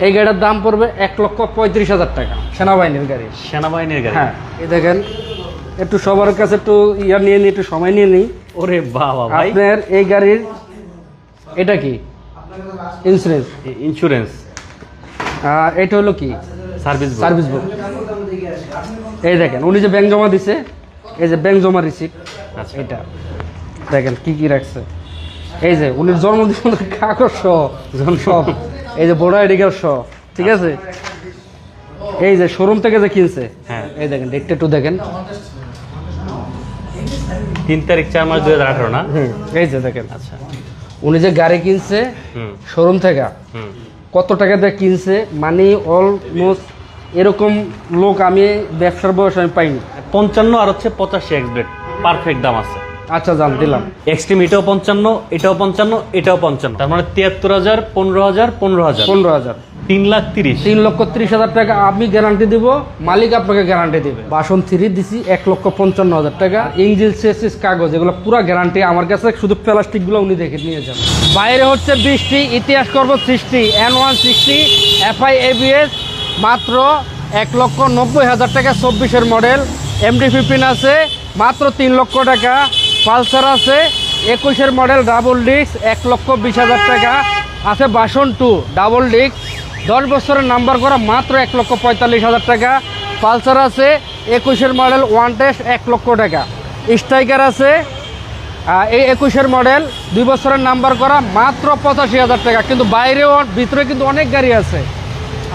এই গাড়িটার দাম পড়বে 1,35,000 টাকা। সেনাবাহিনীর গাড়ি। সেনাবাহিনীর গাড়ি। হ্যাঁ, এই দেখেন একটু সবার কাছে একটু নিয়ে নিই, একটু সময় নিয়ে নিই। ওরে বাবা ভাই, আপনার এই গাড়ির এটা কি ইন্স্যুরেন্স? ইন্স্যুরেন্স। এটা হলো কি সার্ভিস বুক। এই দেখেন উনি যে ব্যাংক জমা দিছে, এই যে ব্যাংক জমা রিসিট। আচ্ছা, এটা দেখেন কি কি রাখছে। এই যে উনির জন্মদিন কাগজ সহ সব, এই যে বড় আইডি কার্ড সহ, ঠিক আছে। এই যে শোরুম থেকে যে কিনছে, হ্যাঁ, এই দেখেন ডেটটা একটু দেখেন। 3 তারিখ 4 মাস 2018 না? এই যে দেখেন। আচ্ছা, উনি যে গাড়ি কিনছে শোরুম থেকে, কত টাকা দিয়ে কিনছে, মানে অলমোস্ট এরকম লোক আমি ব্যবসার বয়স আমি পাইনি। 55 আর হচ্ছে 85 এক্সব্লেড পারফেক্ট দাম আছে। আচ্ছা জান দিলাম। এক্সট্রিম এটাও 55, এটাও 55, এটাও 55, তার মানে 73,000, 15,000, 15,000, 15,000, 3,30,000। 3,30,000 টাকা আমি গ্যারান্টি দিব, মালিক আপনাকে গ্যারান্টি দিবে। বাসন 3 দিছি 1,55,000 টাকা। ইঞ্জিন চেসিস কাগজ এগুলো পুরো গ্যারান্টি আমার কাছে, শুধু প্লাস্টিকগুলো উনি দেখে নিয়ে যান। বাইরে হচ্ছে বৃষ্টি, ইতিহাস করব সৃষ্টি। N160 FI ABS মাত্র 1,90,000 টাকা। 24-এর মডেল, MD-15 আছে মাত্র 3 লক্ষ টাকা। পালসার আছে 21-এর মডেল ডাবল ডিস্ক 1,20,000 টাকা। আছে বাসন 2 ডাবল ডিস্ক 10 বছরের নাম্বার করা মাত্র 1,45,000 টাকা। পালসার আছে 21-এর মডেল ওয়ান টেস্ট 1 লক্ষ টাকা। স্ট্রাইকার আছে এই 21-এর মডেল 2 বছরের নাম্বার করা মাত্র 85,000 টাকা। কিন্তু বাইরেও ভিতরে কিন্তু অনেক গাড়ি আছে,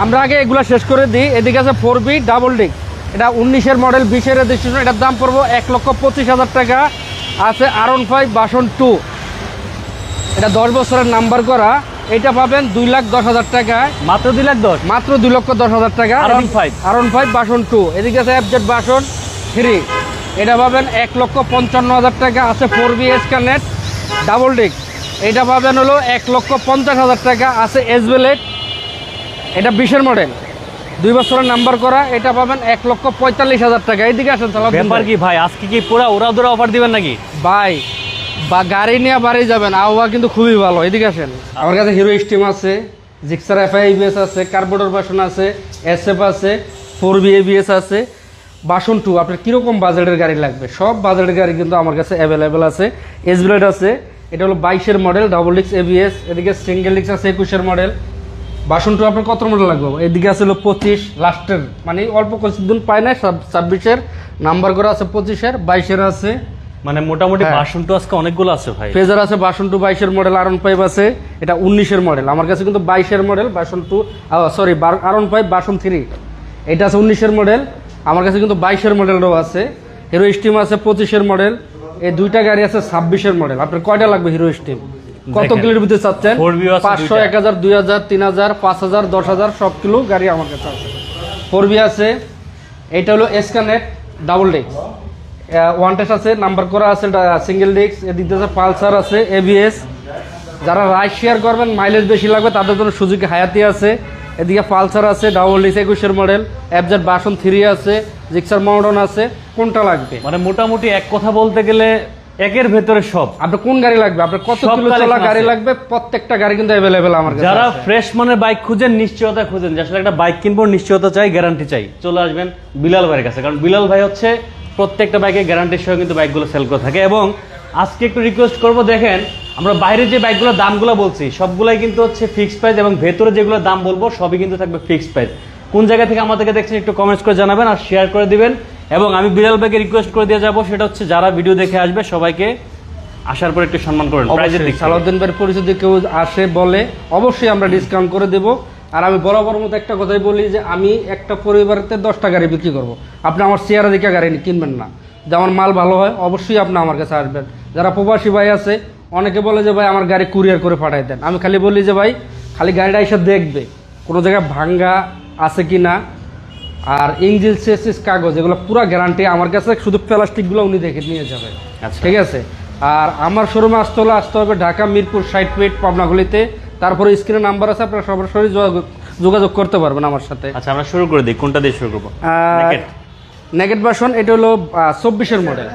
আমরা আগে এগুলো শেষ করে দিই। এদিকে আছে 4B ডাবল ডিস্ক, এটা 19-এর মডেল 20-এর রেজিস্ট্রেশন, এটার দাম পড়বো 1,25,000 টাকা। আছে R15 বাসন 2, এটা 10 বছরের নাম্বার করা, এটা পাবেন 2,10,000 টাকায়। মাত্র 2,10,000, মাত্র 2,10,000 টাকা। R15 বাসন 2। এদিকে আছে FZ বাসন 3, এটা পাবেন 1,55,000 টাকা। আছে 4B স্ক্যানেট ডাবল ডিস্ক, এটা পাবেন হলো 1,50,000 টাকা। আছে এসবেলেট, এটা 20-এর মডেল 2 বছরের নাম্বার করা, এটা পাবেন 1,45,000 টাকা। এইদিকে আসেন। ব্যাপার কি ভাই, আজকে কি পুরো উড়াধুরা অফার দিবেন নাকি ভাই? বা গাড়ি নিয়ে বাড়ি যাবেন, আবহাওয়া কিন্তু খুবই ভালো। এদিকে আসেন। আমার কাছে হিরো স্টিম আছে, জিক্সার FI ABS আছে, কার্বোরেটর বাসন আছে, SF আছে, 4B ABS আছে। বাসন 2 আপনার কীরকম বাজেটের গাড়ি লাগবে, সব বাজেটের গাড়ি কিন্তু আমার কাছে অ্যাভেলেবেল আছে। এসব্লেড আছে, এটা হলো 22-এর মডেল ডাবল ডিস্ক ABS। এদিকে সিঙ্গেল ডিস্ক আছে 21-এর মডেল। বাসন 2 আপনার কত মডেল লাগবে? এদিকে আছে হলো 25 লাস্টের, মানে অল্প কিছুদিন পায় না। 26-এর নাম্বার করা আছে, 25-এর 22-এর আছে, মানে মোটামুটি বাসন তো আজকে অনেকগুলো আছে ভাই। ফেজার আছে বাসন 2 22-এর মডেল। R15 আছে, এটা 19-এর মডেল। আমার কাছে কিন্তু 22-এর মডেল বাসন 2, সরি R15 বাসন 3, এটা আছে 19-এর মডেল। আমার কাছে কিন্তু 22-এর মডেলটাও আছে। হিরো স্টিম আছে 25-এর মডেল। এই দুইটা গাড়ি আছে 26-এর মডেল। আপনার কয়টা লাগবে হিরো স্টিম? কত কিলোর ভিতরে চাচ্ছেন? 500, 1,000, 2,000, 3,000, 5,000, 10,000 সব কিলো গাড়ি আমার কাছে আছে। 4B আছে, এটা হলো স্ক্যানেট ডাবল ডিস্ক, ওয়ান টেস্ট আছে, নাম্বার করা আছে, সিঙ্গেল ডিস্ক। এদিকে আছে পালসার আছে ABS। যারা রাইড শেয়ার করবেন, মাইলেজ বেশি লাগবে, তাদের জন্য সুজুকি হায়াতি আছে। এদিকে পালসার আছে ডাবল ডিস্ক 21-এর মডেল। FZ বাসন 3 আছে, জিক্সার মাউন্টন আছে। কোনটা লাগবে? মানে মোটামুটি এক কথা বলতে গেলে একের ভেতরে সব। আপনার কোন গাড়ি লাগবে, আপনার কত কিলো চলা গাড়ি লাগবে, প্রত্যেকটা গাড়ি কিন্তু অ্যাভেলেবেল আমার কাছে। যারা ফ্রেশ মানের বাইক খুঁজেন, নিশ্চয়তা খুঁজেন, যে আসলে একটা বাইক কিনবো, নিশ্চয়তা চাই, গ্যারান্টি চাই, চলে আসবেন বিলাল ভাইয়ের কাছে। কারণ বিলাল ভাই হচ্ছে প্রত্যেকটা বাইকে গ্যারান্টির সহ কিন্তু বাইকগুলো সেল করে থাকে। এবং আজকে একটু রিকোয়েস্ট করবো, দেখেন আমরা বাইরে যে বাইকগুলোর দামগুলো বলছি সবগুলাই কিন্তু হচ্ছে ফিক্সড প্রাইস, এবং ভেতরে যেগুলো দাম বলবো সবই কিন্তু থাকবে ফিক্সড প্রাইস। কোন জায়গা থেকে আমাদেরকে দেখছেন একটু কমেন্টস করে জানাবেন আর শেয়ার করে দিবেন। এবং আমি বিলাল ভাইকে রিকোয়েস্ট করে দিয়ে যাবো, সেটা হচ্ছে যারা ভিডিও দেখে আসবে সবাইকে আসার পর একটু সম্মান করেন। সালাউদ্দিন ভাইয়ের পরিচয় কেউ আসে বলে অবশ্যই আমরা ডিসকাউন্ট করে দেবো। আর আমি বরাবর মতো একটা কথাই বলি যে আমি একটা পরিবারেতে 10টা গাড়ি বিক্রি করবো। আপনি আমার চেয়ারে দিকে গাড়ি কিনবেন না, যে আমার মাল ভালো হয় অবশ্যই আপনি আমার কাছে আসবেন। যারা প্রবাসী ভাই আছে, অনেকে বলে যে ভাই আমার গাড়ি কুরিয়ার করে পাঠাই দেন। আমি খালি বলি যে ভাই খালি গাড়িটা এসে দেখবে কোনো জায়গায় ভাঙ্গা আছে কি না, আর ইঞ্জিন চেসিস কাগজ এগুলো পুরো গ্যারান্টি আমার কাছে, শুধু প্লাস্টিকগুলো উনি দেখে নিয়ে যাবে। ঠিক আছে। আর আমার শোরুমে আসতে হবে ঢাকা মিরপুর 60 ফিট পাবনাগুলিতে। তারপরে স্ক্রিনে নাম্বার আছে, আপনারা সরাসরি যোগাযোগ করতে পারবেন আমার সাথে। আচ্ছা, আমরা শুরু করে দিই, কোনটা দিয়ে শুরু করবো? নেগেট ভার্সন, এটা হলো 24-এর মডেল।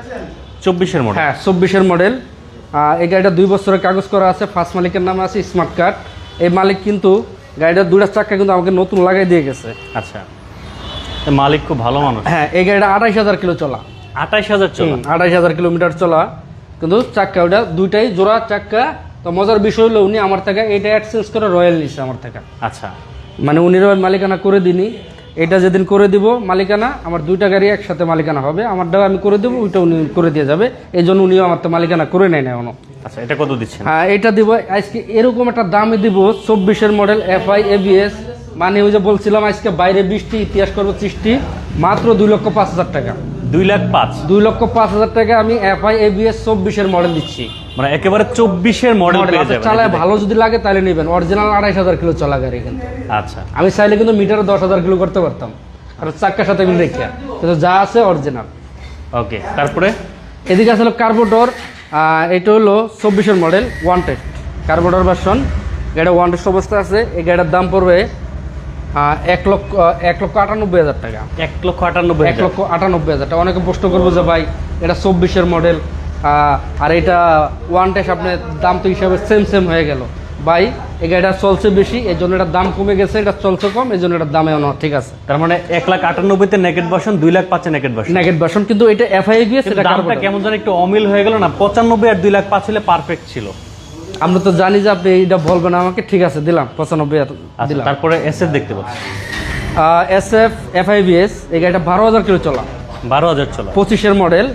24-এর মডেল? হ্যাঁ 24-এর মডেল। এই গাড়িটা 2 বছরের কাগজ করা আছে, ফার্স্ট মালিকের নামে আছে স্মার্ট কার্ড। এই মালিক কিন্তু গাড়িটার দুইটা চাক্কা কিন্তু আমাকে নতুন লাগাই দিয়ে গেছে। আচ্ছা, মালিক খুব ভালো মানুষ। হ্যাঁ, এই গাড়িটা 28,000 কিলো চলা। 28,000 চলা? 28,000 কিলোমিটার চলা, কিন্তু চাক্কা ওটা দুইটাই জোড়া চাক্কা। তো মজার বিষয় হলো উনি আমার থেকে এটা এক্সচেঞ্জ করে রয়্যাল নিচ্ছে আমার থেকে। আচ্ছা, মানে উনি মালিকানা করে দিনি, এটা যেদিন করে দিব মালিকানা, আমার দুইটা গাড়ি একসাথে মালিকানা হবে, আমারটাও আমি করে দেবো, ওইটা উনি করে দিয়ে যাবে। এই জন্য উনিও আমার তো মালিকানা করে নেয় না এখনো। আচ্ছা, এটা কত দিচ্ছেন? হ্যাঁ, এটা দিব আজকে এরকম একটা দামে দিব, 24-এর মডেল FI ABS। মানে ওই যে বলছিলাম আজকে বাইরে বৃষ্টি, ইতিহাস করবো সৃষ্টি, মাত্র 2,05,000 টাকা। 2,05,000? 2,05,000 টাকা আমি FI ABS 24-এর মডেল দিচ্ছি। মানে একেবারে 24-এর মডেল পেয়ে যাবেন। চালায় ভালো যদি লাগে তাহলে নেবেন। অরিজিনাল 28,000 কিলো চলা গাড়ি কিন্তু। আচ্ছা, আমি চাইলে কিন্তু মিটারে 10,000 কিলো করতে পারতাম, আর চাক্কার সাথে মিল রেখে, কিন্তু যা আছে অরিজিনাল। ওকে, তারপরে এদিকে আসলে কার্বোটর, এটা হলো 24-এর মডেল ওয়ান্টেড কার্বোটর ভার্সন। গাড়িটা ওয়ান্টেড অবস্থা আছে। এই গাড়িটার দাম পড়বে 1,98,000 টাকা। 1,98,000? টাকা। অনেকে প্রশ্ন করবো যে ভাই এটা 24-এর মডেল আর এটা ওয়ান্টেড, আপনার দাম তো হিসাবে সেম হয়ে গেল। ভাই এই গাড়িটা চলছে বেশি, এই জন্য এটার দাম কমে গেছে, এটা চলছে কম, এই জন্য এটার দামে ঠিক আছে। তার মানে 1,98,000-তে naked version, 2,05,000 naked version. Naked version, কিন্তু এটা FI ABS, এটা দামটা কেমন জানি একটু অমিল হয়ে গেল না? 95 আর 2,05,000 হলে পারফেক্ট ছিল। আমরা তো জানি যে আপনি এইটা বলবেন আমাকে, ঠিক আছে দিলাম 95 দিলাম। তারপরে SF দেখতে পাচ্ছি, SF FI ABS। এই গাড়িটা 12,000 কিলো চলা, 12,000 চলা, 25-এর মডেল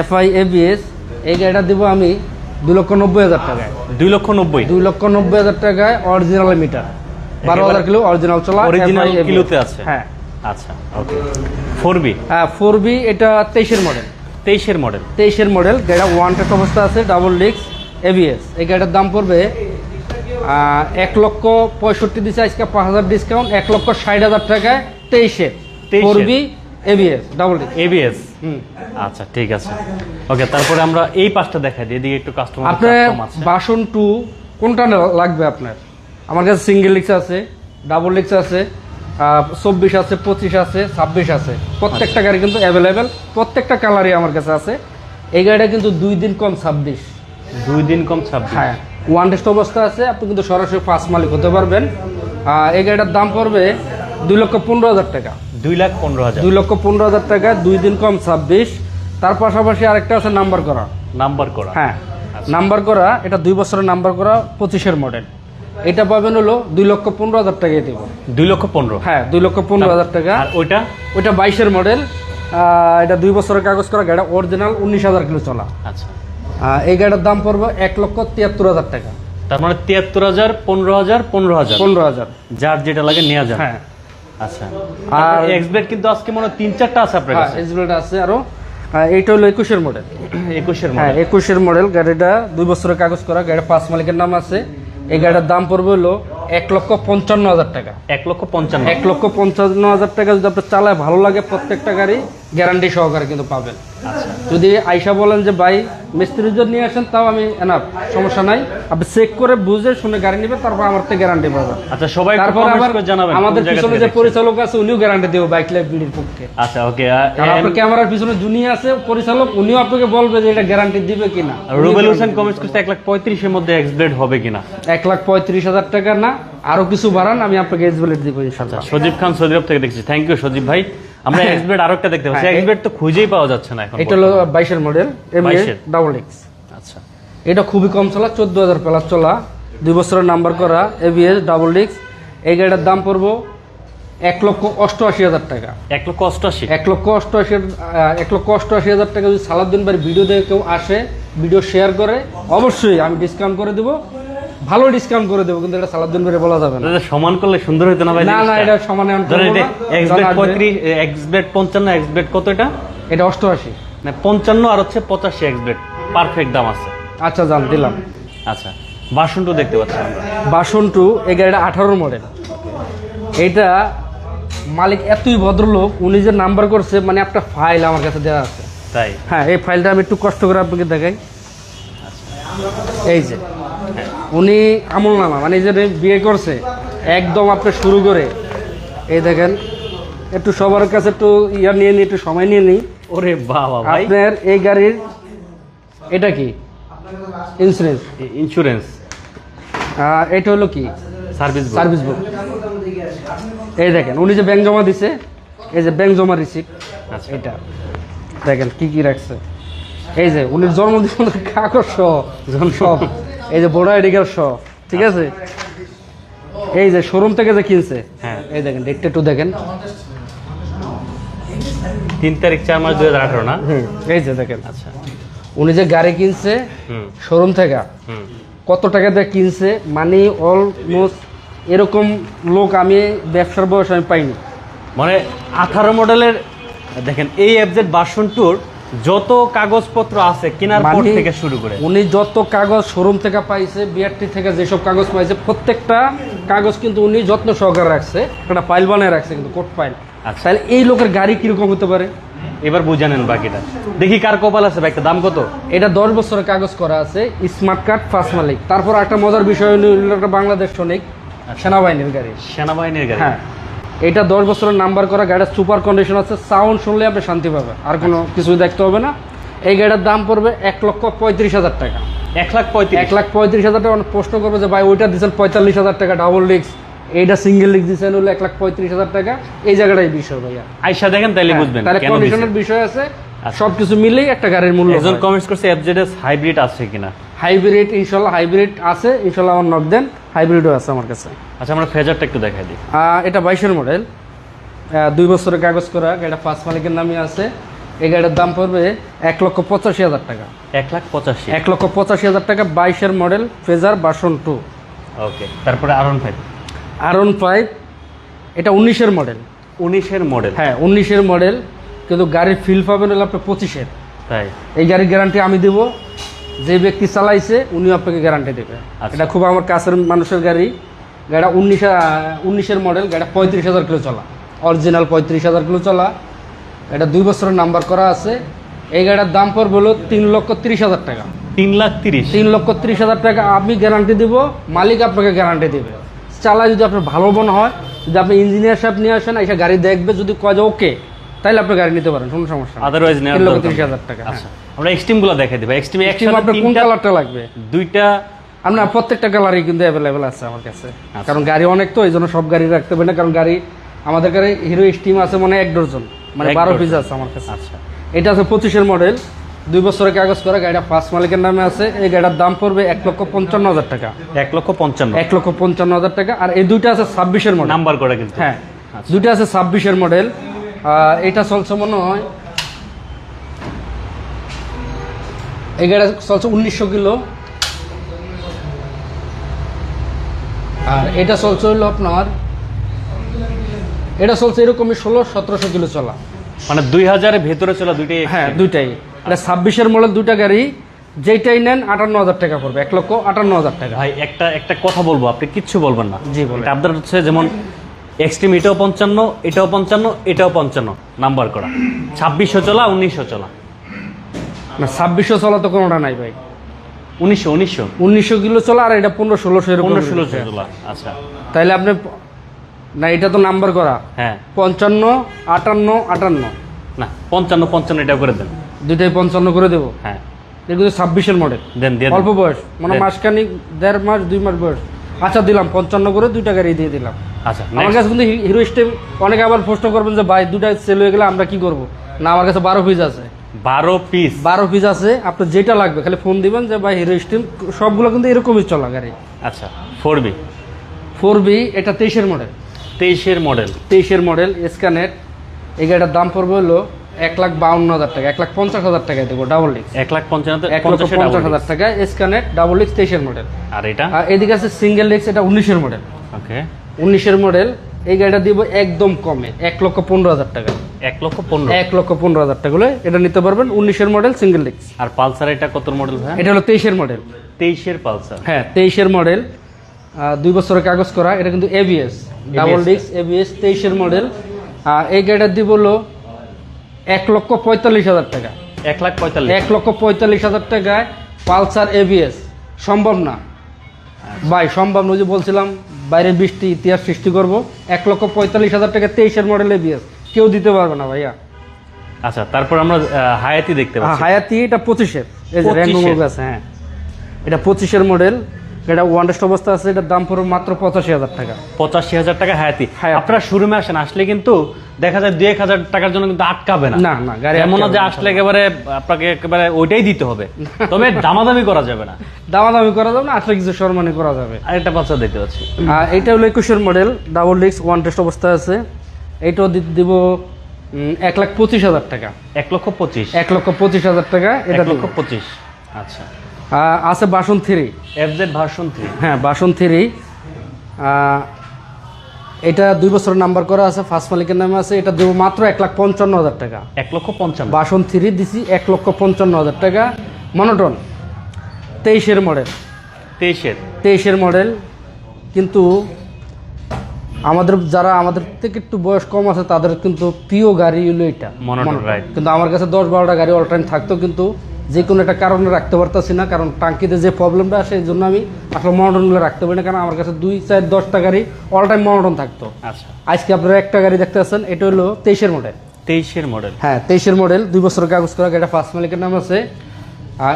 FI ABS। এই গাড়িটা দিব আমি 2,90,000 টাকায়। 2,90,000? 2,90,000 টাকায় অরিজিনাল মিটার, 12,000 কিলো অরিজিনাল চলা, অরিজিনাল কিলোতে আছে। হ্যাঁ। আচ্ছা, ওকে। 4B? হ্যাঁ, 4B। এটা 23-এর মডেল। 23-এর মডেল? 23-এর মডেল। গাড়িটা ওয়ান্টেড অবস্থা আছে, ডাবল ডিস্ক ABS। এই গাড়িটার দাম পড়বে 1,65,000 দিচ্ছে আজকে, 5,000 ডিসকাউন্ট, 1,60,000 টাকায় 23-এর 4B ABS double disc ABS। আচ্ছা, ঠিক আছে, ওকে। তারপরে আমরা এই পাশটা দেখাই দিই, এদিকে একটু কাস্টমার আপনার বাসন 2 কোনটা লাগবে আপনার? আমার কাছে সিঙ্গেল ডিস্ক আছে, ডাবল ডিস্ক আছে, 24 আছে, 25 আছে, 26 আছে। প্রত্যেকটা গাড়ি কিন্তু অ্যাভেলেবেল, প্রত্যেকটা কালারই আমার কাছে আছে। এই গাড়িটা কিন্তু 2 দিন কম 26। 2 দিন কম 26? হ্যাঁ, ওয়ান টেস্ট অবস্থা আছে, আপনি কিন্তু সরাসরি ফার্স্ট মালিক হতে পারবেন। এই গাড়িটার দাম পড়বে 2,15,000 টাকা। 2,15,000? 2,15,000 টাকা, 2 দিন কম 26। তার পাশাপাশি আরেকটা আছে নাম্বার করা। নাম্বার করা? হ্যাঁ, নাম্বার করা। এটা 2 বছরের নাম্বার করা, 25-এর মডেল। এটা পাবেন হলো 2,15,000 টাকায় দেব। 2,15,000? হ্যাঁ, 2,15,000 টাকা। আর ওইটা? ওইটা 22-এর মডেল। এটা 2 বছরের কাগজ করা, গাড়িটা অরিজিনাল 19,000 কিলো চলা। আচ্ছা, এই গাড়িটার দাম পড়বে 1,73,000 টাকা। তার মানে 73,000, 15,000, 15,000? 15,000। যার যেটা লাগে নেওয়া যায়। হ্যাঁ। আচ্ছা, আর এক্সব্লেড কিন্তু আজকে মনে হয় 3-4টা আছে আপনার কাছে? হ্যাঁ, এক্সব্লেড আছে আরো। এইটা হলো 21-এর মডেল। 21-এর হ্যাঁ, মডেল? 21-এর মডেল। গাড়িটা 2 বছরের কাগজ করা, গাড়িটা ফার্স্ট মালিকের নাম আছে। এই গাড়িটার দাম পড়বে হলো 1,55,000 টাকা। 1,55,000? 1,55,000 টাকা যদি আপনার চালায় ভালো লাগে, প্রত্যেকটা গাড়ি গ্যারান্টি সহকারে কিন্তু পাবেন। আচ্ছা, যদি আইসা বলেন যে ভাই মিস্ত্রির জন্য নিয়ে আসেন, তাও আমি এনাফ, সমস্যা নাই। আপনি চেক করে বুঝে শুনে গাড়ি নেবেন, তারপর আমার থেকে গ্যারান্টি পাবেন। আচ্ছা, সবাই তারপর আবার জানাবেন আমাদের পিছনে যে পরিচালক আছে উনিও গ্যারান্টি দেবে বাইক লাইফ বিডির পক্ষে। আচ্ছা, ওকে। আর আপনার ক্যামেরার পিছনে জুনি আছে পরিচালক, উনিও আপনাকে বলবে যে এটা গ্যারান্টি দিবে কিনা। রুবেল হোসেন কমেন্টস করতে 1,35,000-এর মধ্যে এক্সব্লেড হবে কিনা? 1,35,000 টাকা না, আরো কিছু বাড়ান, আমি আপনাকে এক্সব্লেড দিব ইনশাআল্লাহ। সজীব খান সৌদি আরব থেকে দেখছি, থ্যাংক ইউ সজীব ভাই। আমরা এক্সব্লেড আরেকটা দেখতে পাচ্ছি, এক্সব্লেড তো খুঁজেই পাওয়া যাচ্ছে না এখন। এটা হলো 22-এর মডেল, এমএ ডাবল এক্স। আচ্ছা, এটা খুবই কম চলা, 14,000 প্লাস চলা, 2 বছরের নাম্বার করা, এবিএস ডাবল ডিস্ক। এই গাড়িটার দাম পড়বো 1,88,000 টাকা। 1,88,000? 1,88,000 টাকা। যদি সালাউদ্দিন ভাই ভিডিও দেখে কেউ আসে, ভিডিও শেয়ার করে, অবশ্যই আমি ডিসকাউন্ট করে দেবো, ভালো ডিসকাউন্ট করে দেবো, কিন্তু এটা সালাউদ্দিন ভাই বলা যাবে না। সমান করলে সুন্দর হতো না ভাই? না না, এটা সমানে এক্সব্লেড 35, এক্সব্লেড 55, এক্সব্লেড কত এটা? এটা 88। না, 55 আর হচ্ছে 85 এক্সব্লেড, পারফেক্ট দাম আছে। আচ্ছা, জান দিলাম। আচ্ছা, ভার্সন 2 দেখতে পাচ্ছি আমরা। ভার্সন 2, এই গাড়িটা 18 মডেল। এটা মালিক এতই ভদ্রলোক, উনি যে নাম্বার করছে, মানে একটা ফাইল আমার কাছে দেওয়া আছে। তাই? হ্যাঁ, এই ফাইলটা আমি একটু কষ্ট করে আপনাকে দেখাই। এই যে উনি আমল নামা, মানে এই যে বিয়ে করছে একদম আপনি শুরু করে, এই দেখেন, একটু সবার কাছে একটু ইয়া নিয়ে নিই, একটু সময় নিয়ে নিই। ওরে বাবা ভাই, আপনার এই গাড়ির এটা কি ইন্স্যুরেন্স? ইন্স্যুরেন্স? এটা হলো কি সার্ভিস বুক। Service book. এই দেখেন উনি যে ব্যাংক জমা দিছে, এই যে ব্যাংক জমা রিসিপ্ট, আচ্ছা এটা দেখেন কি কি রাখছে। এই যে উনির জন্মদিন কাগজ সহ সব, এই যে বড় আইডি কার্ড সহ, ঠিক আছে। এই যে শোরুম থেকে যে কিনছে, হ্যাঁ এই দেখেন ডেটটা একটু দেখেন। 3 তারিখ 4 মাস 2018 না? এই যে দেখেন আচ্ছা উনি যে গাড়ি কিনছে হুম শোরুম থেকে, হুম কত টাকা দিয়ে কিনছে, মানে অলমোস্ট এরকম লোক আমি ব্যবসার বয়স আমি পাইনি। মানে 18 মডেলের দেখেন এই এফজেড ভার্সন 2 যত কাগজপত্র আছে কেনার পর মানে থেকে শুরু করে উনি যত কাগজ শোরুম থেকে পাইছে, বিআরটি থেকে যেসব কাগজ পাইছে, প্রত্যেকটা কাগজ কিন্তু উনি যত্ন সহকারে রাখছে, একটা ফাইল বানায় রাখছে, কিন্তু কোড ফাইল। আচ্ছা। তাহলে এই লোকের গাড়ি কিরকম হতে পারে? এবার বুঝে নেন বাকিটা। দেখি কার কপাল আছে বাইকটা, দাম কত? এটা 10 বছরের কাগজ করা আছে, স্মার্ট কার্ড, ফার্স্ট মালিক। তারপর একটা মজার বিষয় হলো একটা বাংলাদেশ সৈনিক, সেনাবাহিনীর গাড়ি। সেনাবাহিনীর গাড়ি? হ্যাঁ, এটা 10 বছরের নাম্বার করা, গাড়িটা সুপার কন্ডিশন আছে, সাউন্ড শুনলে আপনি শান্তি পাবেন, আর কোনো কিছুই দেখতে হবে না। এই গাড়িটার দাম পড়বে 1,35,000 টাকা। 1,35,000? 1,35,000 টাকা। প্রশ্ন করবে যে ভাই ওইটা দিচ্ছেন 45,000 টাকা ডাবল ডিস্ক, এইটা সিঙ্গেল ডিস্ক দিচ্ছেন হলো 1,35,000 টাকা। এই জায়গাটাই বিষয় ভাইয়া, আইসা দেখেন তাইলে বুঝবেন তাহলে কেন কন্ডিশনের বিষয় আছে, সবকিছু মিলেই একটা গাড়ির মূল্য। একজন কমেন্টস করছে এফজেডএস হাইব্রিড আছে কিনা। হাইব্রিড ইনশাল্লাহ হাইব্রিড আছে, ইনশাল্লাহ আমার নক দেন, হাইব্রিডও আছে আমার কাছে। আচ্ছা আমরা ফেজারটা একটু দেখাই দিই। এটা 22-এর মডেল, 2 বছরের কাগজ করা, গাড়িটা ফার্স্ট মালিকের নামে আছে। এই গাড়ির দাম পড়বে 1,85,000 টাকা। 1,85,000? 1,85,000 টাকা, 22-এর মডেল, ফেজার ভার্সন 2। ওকে, তারপরে R15? R15 এটা 19-এর মডেল। 19-এর মডেল? হ্যাঁ 19-এর মডেল, কিন্তু গাড়ির ফিল পাবেন হলো আপনার 25-এর। তাই? এই গাড়ির গ্যারান্টি আমি দেব, যে ব্যক্তি চালাইছে উনিও আপনাকে গ্যারান্টি দেবে। আচ্ছা। এটা খুব আমার কাছের মানুষের গাড়ি। গাড়িটা 19-এর মডেল, গাড়িটা 35,000 কিলো চলা, অরিজিনাল 35,000 কিলো চলা। এটা 2 বছরের নাম্বার করা আছে। এই গাড়ির দাম পড়বে হলো 3,30,000 টাকা। 3,30,000? 3,30,000 টাকা আমি গ্যারান্টি দিব, মালিক আপনাকে গ্যারান্টি দেবে। চালায় যদি আপনার ভালো মনে হয়, যদি আপনি ইঞ্জিনিয়ার সাহেব নিয়ে আসেন, এসে গাড়ি দেখবে, যদি কয় যে ওকে, তাহলে আপনি গাড়ি নিতে পারেন, কোনো সমস্যা নেই। আদারওয়াইজ নেওয়ার দরকার নেই। 3,30,000 টাকা। আচ্ছা আমরা এক্সট্রিম গুলো দেখাই দিই। এক্সট্রিম আপনার কোন কালারটা লাগবে? দুইটা। আপনার প্রত্যেকটা কালারই কিন্তু অ্যাভেলেবেল আছে আমার কাছে, আচ্ছা। কারণ গাড়ি অনেক, তো এই জন্য সব গাড়ি রাখতে হবে না, কারণ গাড়ি আমাদের গাড়ি হিরো স্টিম আছে মানে 1 ডজন, মানে 12 পিস আছে আমার কাছে। আচ্ছা এটা আছে 25-এর মডেল, 2 বছরের কাগজ করা, গাড়িটা ফার্স্ট মালিকের নামে আছে। এই গাড়িটার দাম পড়বে 1,55,000 টাকা। 1,55,000? 1,55,000 টাকা। আর এই দুইটা আছে 26-এর মডেল, নাম্বার করা কিন্তু। হ্যাঁ আচ্ছা। দুইটা আছে 26-এর মডেল। এটা চলছে মনে হয়, এই গাড়ি চলছে 1900 কিলো, আর এটা চলছে হলো আপনার, এটা চলছে এরকমই 1600-1700 কিলো চলা, মানে 2000-এর ভেতরে চলা দুইটাই? হ্যাঁ দুইটাই। এটা 26-এর মডেল, দুইটা গাড়ি, যেটাই নেন 58,000 টাকা পড়বে, 1,58,000 টাকা। ভাই একটা কথা বলবো, আপনি কিচ্ছু বলবেন না। জি বলেন। এটা আপনার হচ্ছে যেমন এক্সট্রিম, এটাও 55, এটাও 55, এটাও 55 নাম্বার করা, 2600 চলা, 1900 চলা। না 2600 চলা তো কোনোটা নাই ভাই, 1900 কিলো চলা, আর এটা 1500-1600 এরকম। 1500 চলা। আচ্ছা তাইলে আপনি, না এটা তো নাম্বার করা, হ্যাঁ 55, 58, 58, না 55 এটাও করে দেন। দুইটাই 55 করে দেবো। হ্যাঁ এগুলো 26-এর মডেল, দেন দিয়ে অল্প বয়স, মানে দেন। মাসখানিক, 1.5 মাস 2 মাস বয়স। আচ্ছা দিলাম 55 করে, দুইটা গাড়ি দিয়ে দিলাম। আচ্ছা আমার কাছে কিন্তু হিরো স্টেম, অনেকে আবার প্রশ্ন করবেন যে ভাই দুটা সেল হয়ে গেলে আমরা কি করব? না আমার কাছে 12 পিস আছে। 12 পিস? 12 পিস আছে, আপনার যেটা লাগবে খালি ফোন দিবেন যে ভাই হিরো স্টিম, সবগুলো কিন্তু এরকমই চলা গাড়ি। আচ্ছা 4B? 4B এটা 23-এর মডেল। 23-এর মডেল? 23-এর মডেল, স্ক্যানেট। এই গাড়িটার দাম পড়বে হলো 1,52,000 টাকা, 1,50,000 টাকায় দেবো ডাবল ডিস্ক। 1,50,000 টাকা স্ক্যানেট ডাবল ডিস্ক, 23-এর মডেল। আর এটা? এদিকে আছে সিঙ্গেল ডিস্ক, এটা 19-এর মডেল। ওকে 19-এর মডেল, এই গাড়িটা দিব একদম কমে 1,15,000 টাকা। 1,15,000? 1,15,000 টাকা হলে এটা নিতে পারবেন, 19-এর মডেল সিঙ্গেল ডিস্ক। আর পালসার এটা কত মডেল ভাই? এটা হলো 23-এর মডেল। 23-এর পালসার? হ্যাঁ 23-এর মডেল, 2 বছরের কাগজ করা, এটা কিন্তু এবিএস ডাবল ডিস্ক, এবিএস, 23-এর মডেল। এই গাড়িটা দিব হলো 1,45,000 টাকা। 1,45,000? 1,45,000 টাকায় পালসার এবিএস সম্ভব না ভাই, সম্ভব না। যে বলছিলাম বাইরের বৃষ্টি ইতিহাস সৃষ্টি করবো, 1,45,000 টাকা 23-এর মডেল এবিএস কেউ দিতে পারবে না ভাইয়া। আচ্ছা তারপর আমরা হায়াতি দেখতে পাচ্ছি। হায়াতি এটা 25-এর, এই যে র্যাঙ্গো আছে। হ্যাঁ এটা 25-এর মডেল, এটা ওয়ান টেস্ট অবস্থা আছে, এটার দাম পড়বে মাত্র 85,000 টাকা। 85,000 টাকা হায়াতি। হায়াতি। আপনারা শোরুমে আসেন, আসলে কিন্তু দেখা যায় 2-1,000 টাকার জন্য কিন্তু আটকাবে না। না না, গাড়ি এমন না যে আটকাবে না। আসলে একেবারে আপনাকে একেবারে ওইটাই দিতে হবে, তবে দামাদামি করা যাবে না। দামাদামি করা যাবে না, আসলে কিছু সম্মানী করা যাবে। আরেকটা বাচ্চা দেখতে পাচ্ছি। এইটা হলো 21-এর model, double disc, one test অবস্থা আছে। এইটাও দিব 1,25,000 টাকা। 1,25,000 1,25,000 টাকা এটা দিব। 1,25,000। আচ্ছা, আছে বাসন 3। FZ version 3। হ্যাঁ, বাসন 3। এটা 2 বছরের নাম্বার করা আছে, ফার্স্ট মালিকের নামে আছে। এটা দেবো মাত্র 1,55,000 টাকা। 1,55,000। বাসন 3 দিছি 1,55,000 টাকা। মনোটন 23-এর মডেল। 23-এর মডেল, কিন্তু আমাদের থেকে একটু বয়স কম আছে তাদের কিন্তু প্রিয় গাড়ি হলো এটা মনোটন, রাইট। কিন্তু আমার কাছে 10-12টা গাড়ি অল টাইম থাকতো, কিন্তু যে কোনো একটা কারণে রাখতে পারতাছি না, কারণ টাঙ্কিতে যে প্রবলেমটা আসে এই জন্য আমি আসলে মনোটনগুলো রাখতে পারি না, কারণ আমার কাছে 2-4-10টা গাড়ি অল টাইম মনোটন থাকতো। আচ্ছা, আজকে আপনারা একটা গাড়ি দেখতে পাচ্ছেন, এটা হলো 23-এর মডেল। 23-এর মডেল। হ্যাঁ, 23-এর মডেল, 2 বছরের কাগজ করা, গাড়িটা ফার্স্ট মালিকের নাম আছে।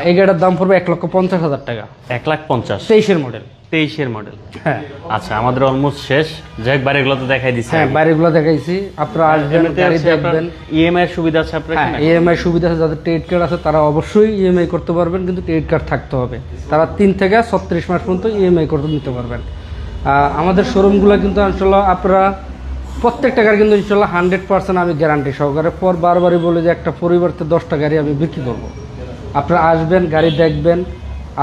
এই গাড়িটার দাম পড়বে 1,50,000 টাকা। 1,50,000। 23-এর মডেল। 23-এর মডেল। হ্যাঁ আচ্ছা, আমাদের অলমোস্ট শেষ। যাই হোক, বাড়িগুলো তো দেখাই দিচ্ছে। হ্যাঁ, বাইরেগুলো দেখাইছি। আপনারা আসবেন, গাড়ি দেখবেন। EMI এর সুবিধা আছে আপনার হ্যাঁ, এখানে? EMI সুবিধা আছে। যাদের ক্রেডিট কার্ড আছে তারা অবশ্যই EMI করতে পারবেন, কিন্তু ক্রেডিট কার্ড থাকতে হবে। তারা 3 থেকে 36 মাস পর্যন্ত EMI করতে নিতে পারবেন। আমাদের শোরুমগুলো কিন্তু ইনশাল্লাহ আপনারা প্রত্যেকটা গাড়ি কিন্তু ইনশাল্লাহ 100% আমি গ্যারান্টি সহকারে বারবারই বলে যে একটা পরিবর্তে 10টা গাড়ি আমি বিক্রি করবো। আপনারা আসবেন, গাড়ি দেখবেন।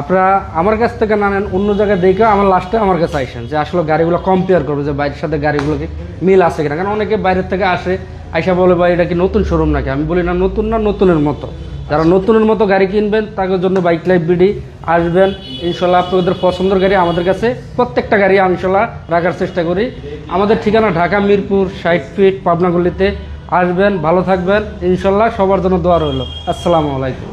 আপনারা আমার কাছ থেকে না নেন, অন্য জায়গায় দেখে আমার লাস্টে আমার কাছে আইসেন, যে আসলে গাড়িগুলো কম্পেয়ার করবে যে বাইরের সাথে গাড়িগুলোকে মিল আছে কিনা। কারণ অনেকে বাইরের থেকে আসে, আইসা বলে ভাই এটা কি নতুন শোরুম নাকি? আমি বলি না, নতুন না, নতুনের মতো। যারা নতুনের মতো গাড়ি কিনবেন তাদের জন্য বাইক লাইফ বিডি আসবেন। ইনশাল্লাহ আপনাদের পছন্দের গাড়ি আমাদের কাছে প্রত্যেকটা গাড়ি আমি ইনশাল্লাহ রাখার চেষ্টা করি। আমাদের ঠিকানা ঢাকা মিরপুর 60 ফিট, পাবনা গলিতে। আসবেন, ভালো থাকবেন ইনশাল্লাহ। সবার জন্য দোয়া রইল। আসসালামু আলাইকুম।